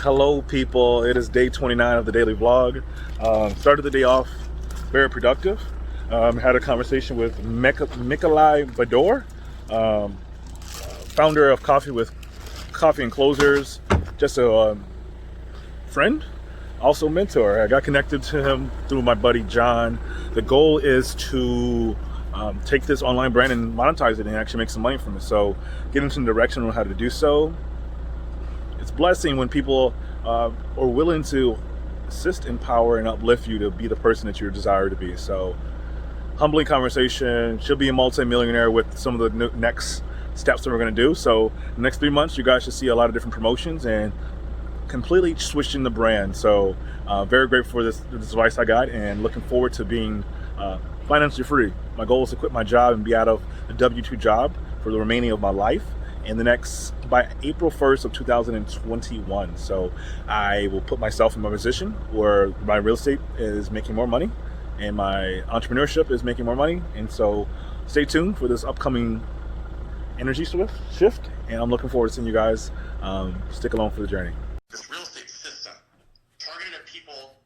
Hello, people. It is day 29 of the daily vlog. Started the day off very productive. Had a conversation with Mikolai Bador, um, founder of Coffee and Closers, just a friend, also mentor. I got connected to him through my buddy John. The goal is to take this online brand and monetize it and actually make some money from it. So get into the direction on how to do so. It's a blessing when people are willing to assist, empower, and uplift you to be the person that you desire to be. So, humbling conversation. She'll be a multi-millionaire with some of the next steps that we're going to do. So, the next 3 months, you guys should see a lot of different promotions and completely switching the brand. So, very grateful for this advice I got, and looking forward to being financially free. My goal is to quit my job and be out of a W-2 job for the remaining of my life by April 1st of 2021. So I will put myself in my position where my real estate is making more money and my entrepreneurship is making more money. And so stay tuned for this upcoming energy shift. And I'm looking forward to seeing you guys stick along for the journey. This real estate system targeted at people,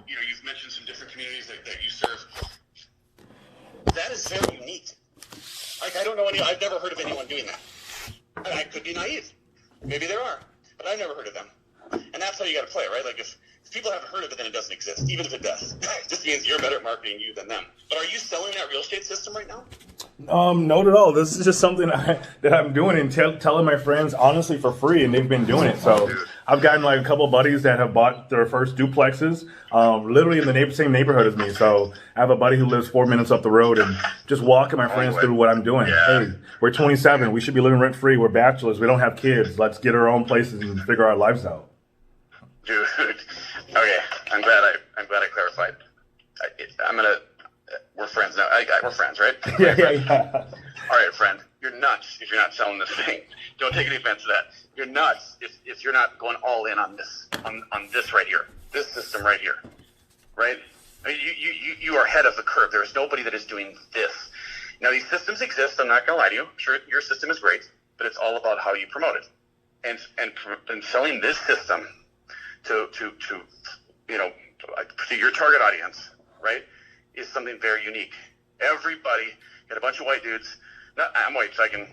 you've mentioned some different communities that you serve. That is very unique. Like, I don't know I've never heard of anyone doing that. I could be naive. Maybe there are, but I've never heard of them. And that's how you got to play, right? Like, if people haven't heard of it, then it doesn't exist, even if it does. It just means you're better at marketing you than them. But are you selling that real estate system right now? Not at all. This is just something that I'm doing and telling my friends honestly for free, and they've been doing it. So I've gotten like a couple of buddies that have bought their first duplexes, literally in the same neighborhood as me. So I have a buddy who lives 4 minutes up the road, and just walking my friends through what I'm doing. Yeah. Hey, we're 27. We should be living rent free. We're bachelors. We don't have kids. Let's get our own places and figure our lives out. Dude, okay. I'm glad I clarified. We're friends now. We're friends, right? Yeah. All right, friend. You're nuts if you're not selling this thing. Don't take any offense to that. You're nuts if you're not going all in on this, on this right here, this system right here, right? I mean, you are ahead of the curve. There is nobody that is doing this. Now, these systems exist. I'm not going to lie to you. I'm sure your system is great, but it's all about how you promote it. And selling this system to your target audience, right, is something very unique. Everybody, got a bunch of white dudes. I'm white, so I can,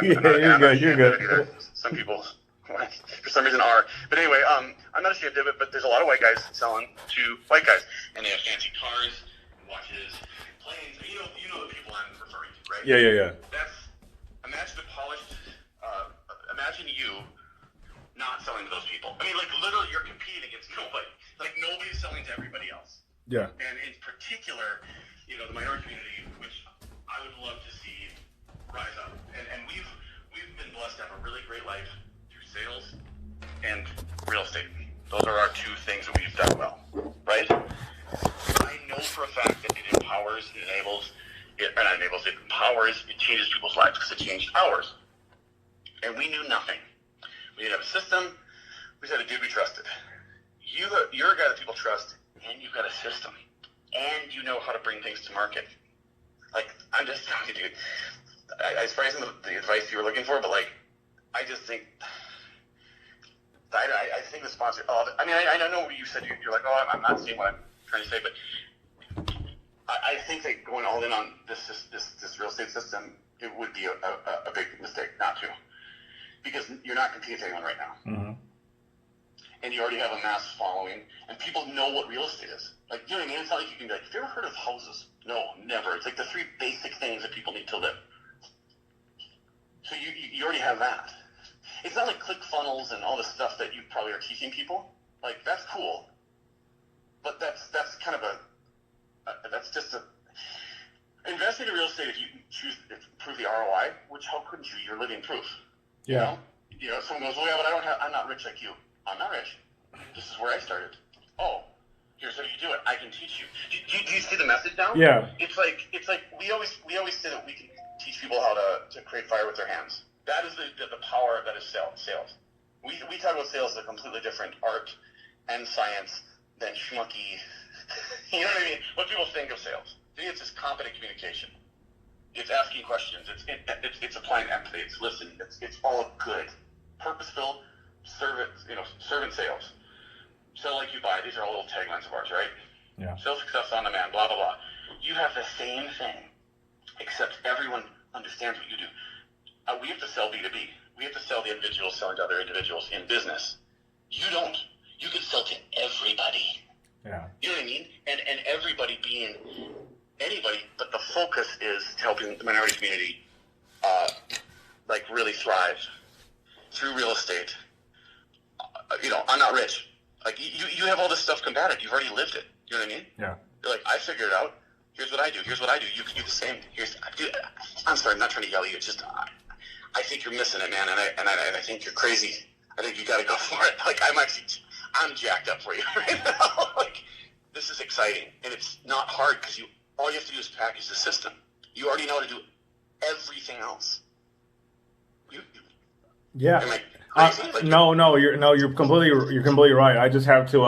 You're good. Either. Some people, for some reason, are. But anyway, I'm not ashamed of it, but there's a lot of white guys selling to white guys. And they have fancy cars, watches, planes. You know the people I'm referring to, right? Yeah. Imagine the polished, imagine you not selling to those people. I mean, like, literally, you're competing against nobody. Like, nobody's selling to everybody else. Yeah. And in particular, the minority community, which I would love to see rise up. And we've been blessed to have a really great life through sales and real estate. Those are our two things that we've done well, right? I know for a fact that it empowers, it changes people's lives because it changed ours. And we knew nothing. We didn't have a system. We just had a dude we trusted. You're a guy that people trust, and you've got a system, and you know how to bring things to market. Like, I'm just telling you, dude, I probably some of the advice you were looking for, but like, I just think, I think the sponsor, I know what you said, you're like, I'm not saying what I'm trying to say, but I think that going all in on this real estate system, it would be a big mistake not to, because you're not competing with anyone right now. Mm-hmm. And you already have a mass following, and people know what real estate is. Like, you know what I mean? It's not like you can be like, have you ever heard of houses? No, never. It's like the 3 basic things that people need to live. So you already have that. It's not like ClickFunnels and all the stuff that you probably are teaching people. Like, that's cool. But that's kind of that's just investing in real estate, if you choose to prove the ROI, which how couldn't you? You're living proof. Yeah. Someone goes, well, yeah, but I'm not rich like you. I'm not rich. This is where I started. Oh, here's how you do it. I can teach you. Do you see the message now? Yeah. It's like we always say that we can teach people how to create fire with their hands. That is the power that is sales. We talk about sales as a completely different art and science than schmucky. You know what I mean? What people think of sales. It's just competent communication. It's asking questions. It's applying empathy. It's listening. It's all good, purposeful servant sales. Sell like you buy. These are all little taglines of ours, right? Yeah. Sell success on demand, blah, blah, blah. You have the same thing, except everyone understands what you do. We have to sell B2B. We have to sell the individuals selling to other individuals in business. You don't. You can sell to everybody. Yeah. You know what I mean? And everybody being anybody, but the focus is helping the minority community like really thrive through real estate. I'm not rich. Like you have all this stuff combated. You've already lived it. You know what I mean? Yeah. You're like, I figured it out. Here's what I do. Here's what I do. You can do the same. I'm sorry, I'm not trying to yell at you. It's just I think you're missing it, man, and I think you're crazy. I think you got to go for it. Like I'm jacked up for you right now. Like this is exciting, and it's not hard because all you have to do is package the system. You already know how to do everything else. Yeah. Am I crazy? You're completely right. I just have to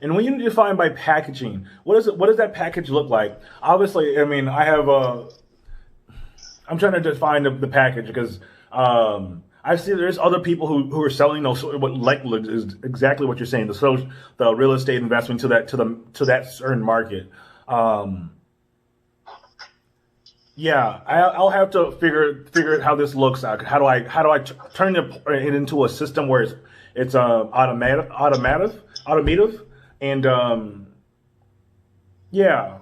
and when you define by packaging, what does that package look like? Obviously, I mean, I'm trying to define the package because I see there's other people who are selling what is exactly what you're saying, the real estate investment to that certain market. Yeah, I'll have to figure out how this looks out. How do I turn it into a system where it's automative, and yeah.